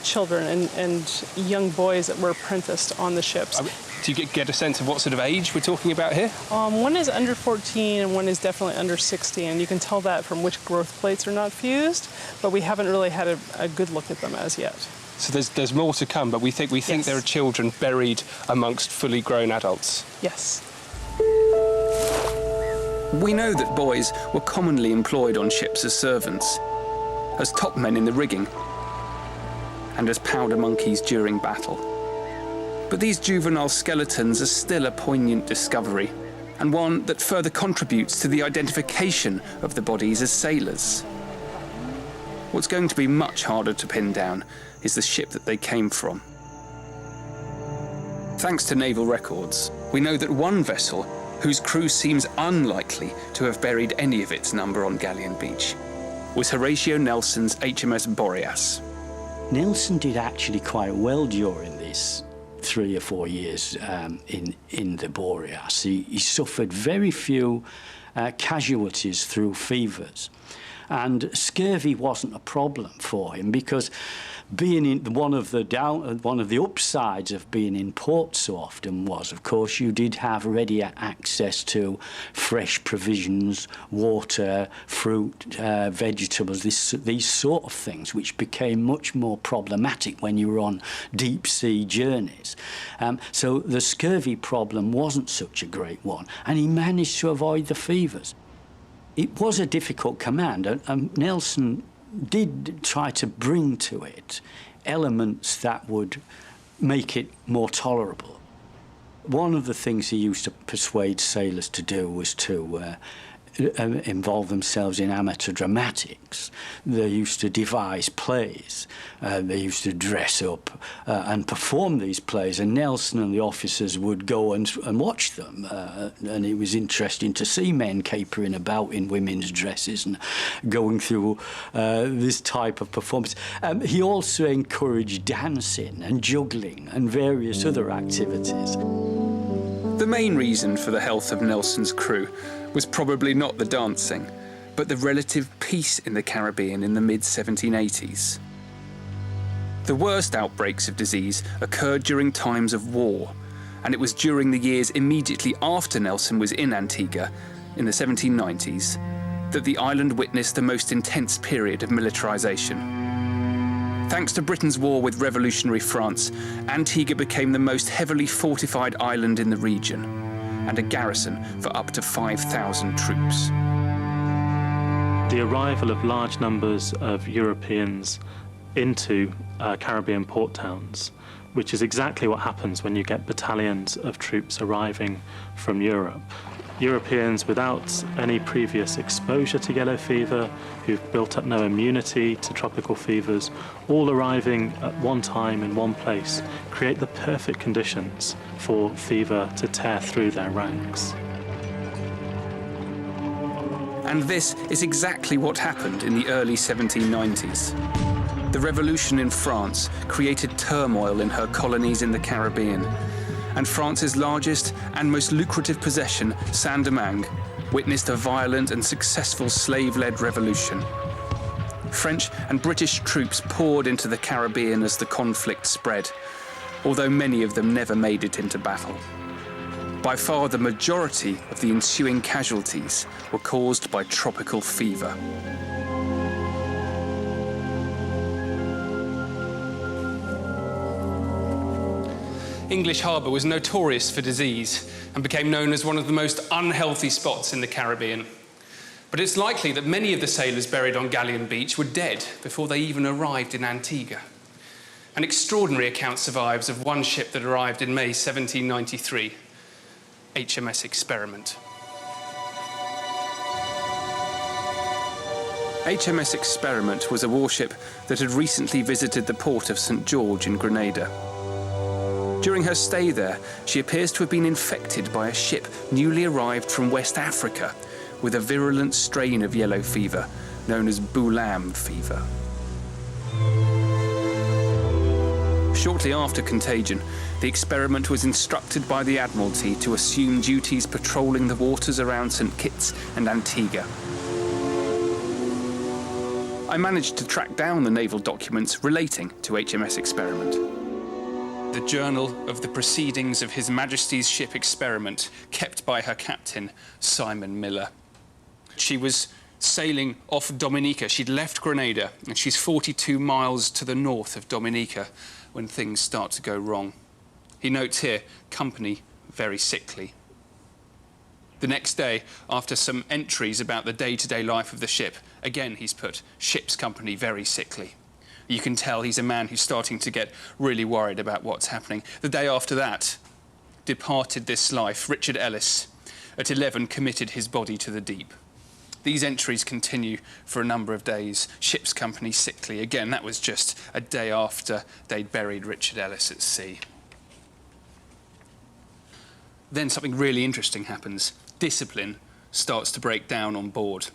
children and young boys that were apprenticed on the ships. Do you get a sense of what sort of age we're talking about here? One is under 14 and one is definitely under 16. You can tell that from which growth plates are not fused, but we haven't really had a good look at them as yet. So there's more to come, but we think Yes. there are children buried amongst fully grown adults. Yes. We know that boys were commonly employed on ships as servants, as top men in the rigging, and as powder monkeys during battle. But these juvenile skeletons are still a poignant discovery, and one that further contributes to the identification of the bodies as sailors. What's going to be much harder to pin down is the ship that they came from. Thanks to naval records, we know that one vessel, whose crew seems unlikely to have buried any of its number on Galleon Beach, was Horatio Nelson's HMS Boreas. Nelson did actually quite well during this 3 or 4 years in the Boreas. He suffered very few casualties through fevers, and scurvy wasn't a problem for him, because being in one of the upsides of being in port so often was, of course, you did have ready access to fresh provisions, water, fruit, vegetables, these sort of things, which became much more problematic when you were on deep sea journeys. So the scurvy problem wasn't such a great one, and he managed to avoid the fevers. it was a difficult command, and Nelson did try to bring to it elements that would make it more tolerable. One of the things he used to persuade sailors to do was to involve themselves in amateur dramatics. They used to devise plays. They used to dress up and perform these plays, and Nelson and the officers would go and watch them. And it was interesting to see men capering about in women's dresses and going through this type of performance. He also encouraged dancing and juggling and various other activities. The main reason for the health of Nelson's crew was probably not the dancing, but the relative peace in the Caribbean in the mid-1780s. The worst outbreaks of disease occurred during times of war, and it was during the years immediately after Nelson was in Antigua, in the 1790s, that the island witnessed the most intense period of militarization. Thanks to Britain's war with revolutionary France, Antigua became the most heavily fortified island in the region, and a garrison for up to 5,000 troops. The arrival of large numbers of Europeans into Caribbean port towns, which is exactly what happens when you get battalions of troops arriving from Europe. Europeans without any previous exposure to yellow fever, who've built up no immunity to tropical fevers, all arriving at one time in one place, create the perfect conditions for fever to tear through their ranks. And this is exactly what happened in the early 1790s. The revolution in France created turmoil in her colonies in the Caribbean, and France's largest and most lucrative possession, Saint-Domingue, witnessed a violent and successful slave-led revolution. French and British troops poured into the Caribbean as the conflict spread, although many of them never made it into battle. By far the majority of the ensuing casualties were caused by tropical fever. English Harbour was notorious for disease and became known as one of the most unhealthy spots in the Caribbean. But it's likely that many of the sailors buried on Galleon Beach were dead before they even arrived in Antigua. An extraordinary account survives of one ship that arrived in May 1793, HMS Experiment. HMS Experiment was a warship that had recently visited the port of St. George in Grenada. During her stay there, she appears to have been infected by a ship newly arrived from West Africa with a virulent strain of yellow fever known as Boulam fever. Shortly after contagion, the Experiment was instructed by the Admiralty to assume duties patrolling the waters around St. Kitts and Antigua. I managed to track down the naval documents relating to HMS Experiment. The journal of the proceedings of His Majesty's ship Experiment, kept by her captain, Simon Miller. She was sailing off Dominica. She'd left Grenada, and she's 42 miles to the north of Dominica when things start to go wrong. He notes here, company very sickly. The next day, after some entries about the day-to-day life of the ship, again he's put, ship's company very sickly. You can tell he's a man who's starting to get really worried about what's happening. The day after that, departed this life, Richard Ellis, at 11 committed his body to the deep. These entries continue for a number of days. Ship's company sickly. Again, that was just a day after they'd buried Richard Ellis at sea. Then something really interesting happens. Discipline starts to break down on board.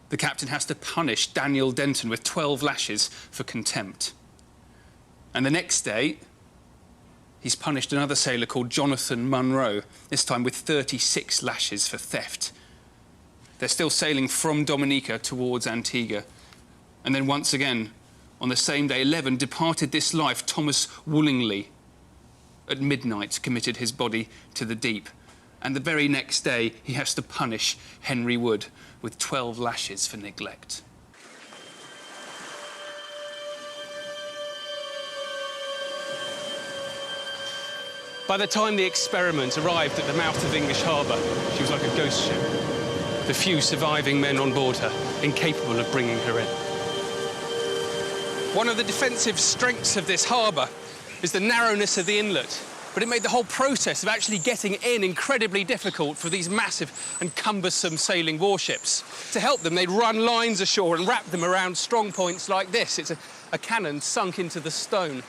The captain has to punish Daniel Denton with 12 lashes for contempt. And the next day, he's punished another sailor called Jonathan Munro, this time with 36 lashes for theft. They're still sailing from Dominica towards Antigua. And then once again, on the same day, 11, departed this life, Thomas Woollingley, at midnight, committed his body to the deep. And the very next day, he has to punish Henry Wood with 12 lashes for neglect. By the time the Experiment arrived at the mouth of English Harbour, she was like a ghost ship. the few surviving men on board her, incapable of bringing her in. One of the defensive strengths of this harbour is the narrowness of the inlet, but it made the whole process of actually getting in incredibly difficult for these massive and cumbersome sailing warships. To help them, they'd run lines ashore and wrap them around strong points like this. It's a cannon sunk into the stone.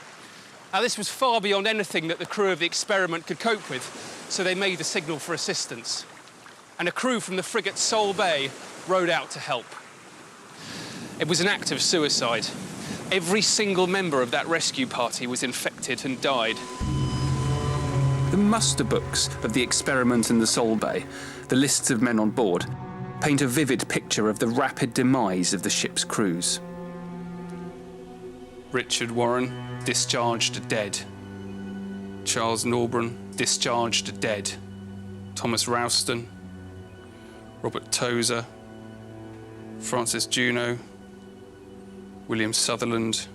Now, this was far beyond anything that the crew of the Experiment could cope with, so they made a signal for assistance. And a crew from the frigate Sol Bay rowed out to help. It was an act of suicide. Every single member of that rescue party was infected and died. The muster books of the Experiment and the Sol Bay, the lists of men on board, paint a vivid picture of the rapid demise of the ship's crews. Richard Warren, discharged dead. Charles Norburn, discharged dead. Thomas Rowston, Robert Tozer, Francis Juno, William Sutherland,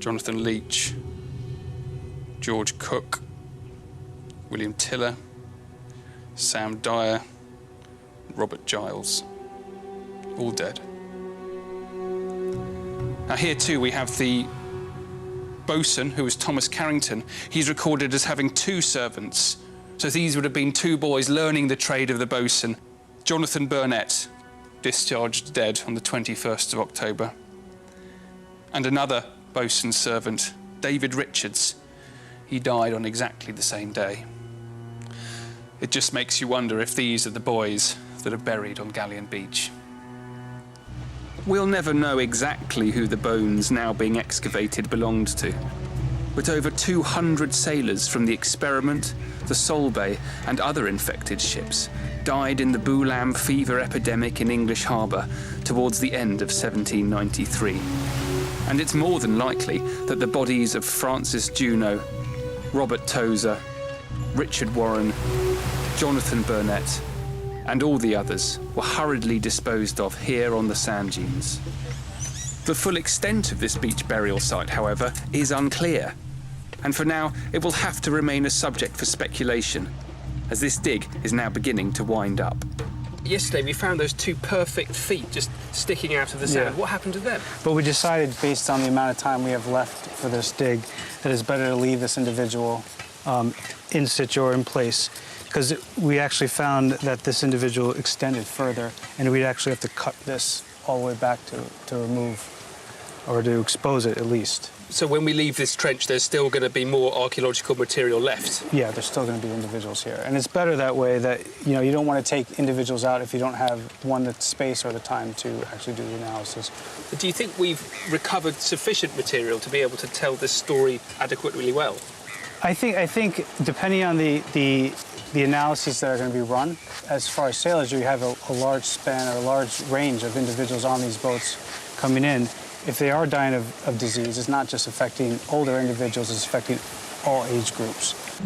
Jonathan Leach, George Cook, William Tiller, Sam Dyer, Robert Giles, all dead. Now here too we have the boatswain, who was Thomas Carrington. He's recorded as having 2 servants. So these would have been 2 boys learning the trade of the boatswain. Jonathan Burnett, discharged dead on the 21st of October. And another boatswain's servant, David Richards. He died on exactly the same day. It just makes you wonder if these are the boys that are buried on Galleon Beach. We'll never know exactly who the bones now being excavated belonged to, but over 200 sailors from the Experiment, the Sol Bay and other infected ships died in the Boulam fever epidemic in English Harbour towards the end of 1793. And it's more than likely that the bodies of Francis Juno, Robert Tozer, Richard Warren, Jonathan Burnett, and all the others were hurriedly disposed of here on the sand dunes. The full extent of this beach burial site, however, is unclear, and for now it will have to remain a subject for speculation, as this dig is now beginning to wind up. Yesterday we found those 2 perfect feet just sticking out of the sand. Yeah. What happened to them? But we decided, based on the amount of time we have left for this dig, that it's better to leave this individual in situ or in place, because we actually found that this individual extended further, and we'd actually have to cut this all the way back to remove, or to expose it at least. So when we leave this trench, there's still going to be more archaeological material left? Yeah, there's still going to be individuals here. And it's better that way, that you don't want to take individuals out if you don't have, the space or the time to actually do the analysis. But do you think we've recovered sufficient material to be able to tell this story adequately well? I think depending on the analyses that are going to be run, as far as sailors, you have a large span or a large range of individuals on these boats coming in. If they are dying of disease, it's not just affecting older individuals, it's affecting all age groups.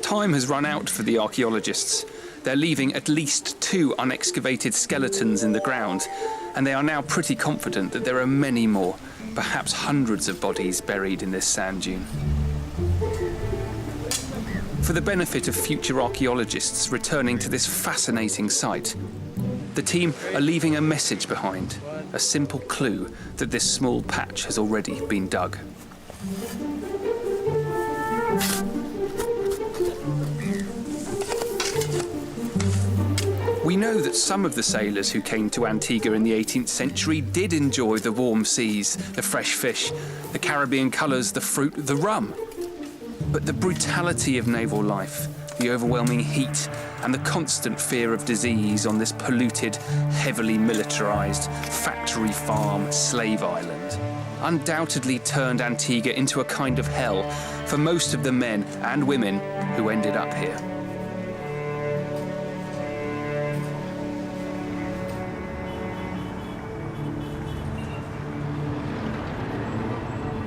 Time has run out for the archaeologists. They're leaving at least 2 unexcavated skeletons in the ground, and they are now pretty confident that there are many more, perhaps hundreds of bodies buried in this sand dune. For the benefit of future archaeologists returning to this fascinating site, the team are leaving a message behind, a simple clue that this small patch has already been dug. We know that some of the sailors who came to Antigua in the 18th century did enjoy the warm seas, the fresh fish, the Caribbean colours, the fruit, the rum. But the brutality of naval life, the overwhelming heat, and the constant fear of disease on this polluted, heavily militarised, factory farm slave island undoubtedly turned Antigua into a kind of hell for most of the men and women who ended up here.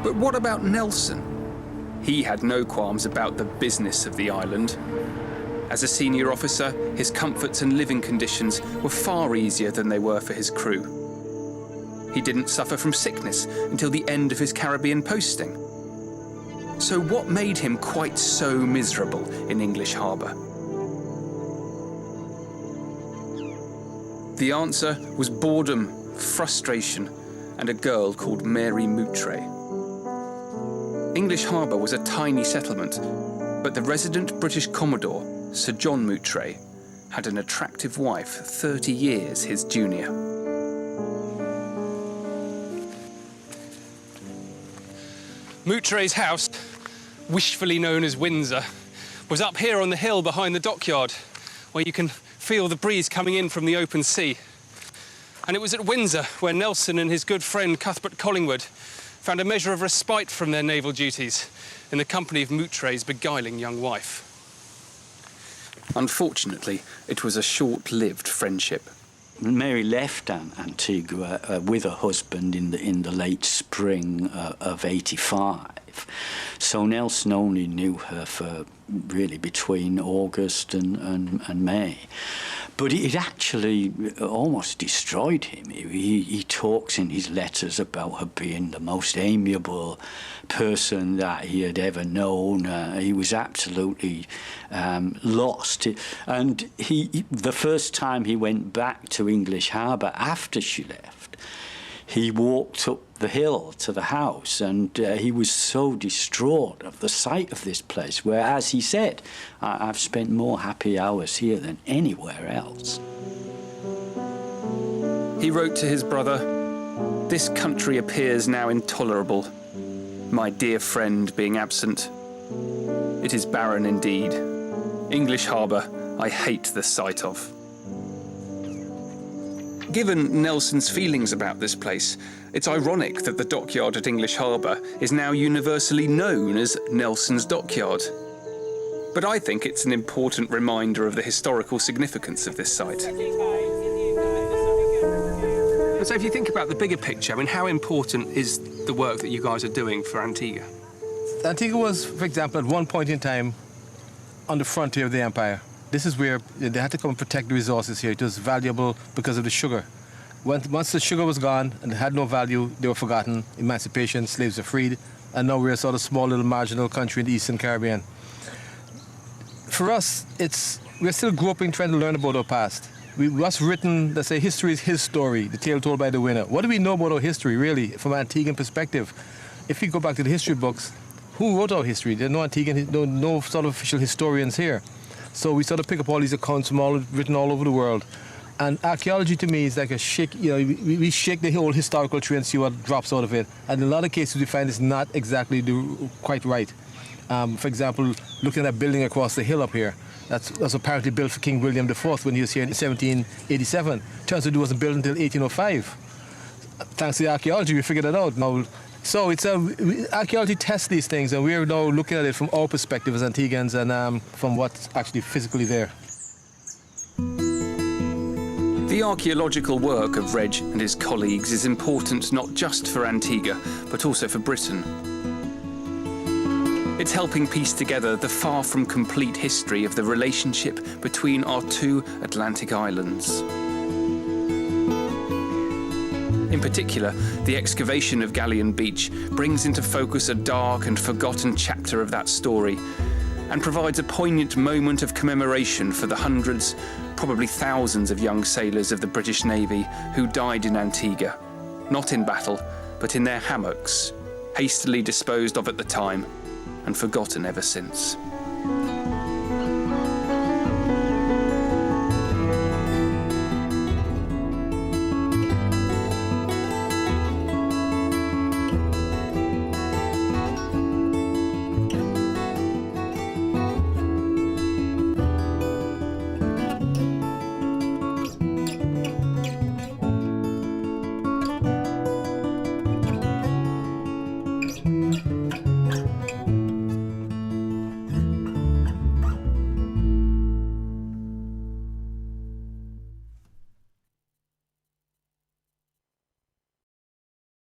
But what about Nelson? He had no qualms about the business of the island. As a senior officer, his comforts and living conditions were far easier than they were for his crew. He didn't suffer from sickness until the end of his Caribbean posting. So what made him quite so miserable in English Harbour? The answer was boredom, frustration, and a girl called Mary Moutray. English Harbour was a tiny settlement, but the resident British Commodore, Sir John Moutray, had an attractive wife 30 years his junior. Moutray's house, wishfully known as Windsor, was up here on the hill behind the dockyard, where you can feel the breeze coming in from the open sea. And it was at Windsor where Nelson and his good friend Cuthbert Collingwood found a measure of respite from their naval duties in the company of Moutray's beguiling young wife. Unfortunately, it was a short-lived friendship. Mary left Antigua with her husband in the late spring of '85. So Nelson only knew her for really between August and May. But it actually almost destroyed him. He talks in his letters about her being the most amiable person that he had ever known. He was absolutely lost. And the first time he went back to English Harbour after she left, he walked up the hill to the house, and he was so distraught of the sight of this place, where, as he said, I've spent more happy hours here than anywhere else. He wrote to his brother, "This country appears now intolerable, my dear friend being absent. It is barren indeed. English Harbour I hate the sight of." Given Nelson's feelings about this place, it's ironic that the dockyard at English Harbour is now universally known as Nelson's Dockyard. But I think it's an important reminder of the historical significance of this site. So if you think about the bigger picture, I mean, how important is the work that you guys are doing for Antigua? Antigua was, for example, at one point in time on the frontier of the empire. This is where they had to come and protect the resources here. It was valuable because of the sugar. Once the sugar was gone and it had no value, they were forgotten. Emancipation, slaves were freed, and now we're a sort of small little marginal country in the Eastern Caribbean. For us, we're still groping, trying to learn about our past. What's written, let's say, history is his story, the tale told by the winner. What do we know about our history, really, from an Antiguan perspective? If we go back to the history books, who wrote our history? There are no Antiguan, no sort of official historians here. So we sort of pick up all these accounts from written all over the world. And archaeology to me is like a shake, we shake the whole historical tree and see what drops out of it. And in a lot of cases we find it's not exactly quite right. For example, looking at that building across the hill up here, that's apparently built for King William IV when he was here in 1787. Turns out it wasn't built until 1805. Thanks to the archaeology, we figured it out now. So archaeology tests these things, and we're now looking at it from our perspective as Antiguans and from what's actually physically there. The archaeological work of Reg and his colleagues is important not just for Antigua, but also for Britain. It's helping piece together the far from complete history of the relationship between our two Atlantic islands. In particular, the excavation of Galleon Beach brings into focus a dark and forgotten chapter of that story and provides a poignant moment of commemoration for the hundreds, probably thousands of young sailors of the British Navy who died in Antigua, not in battle, but in their hammocks, hastily disposed of at the time and forgotten ever since.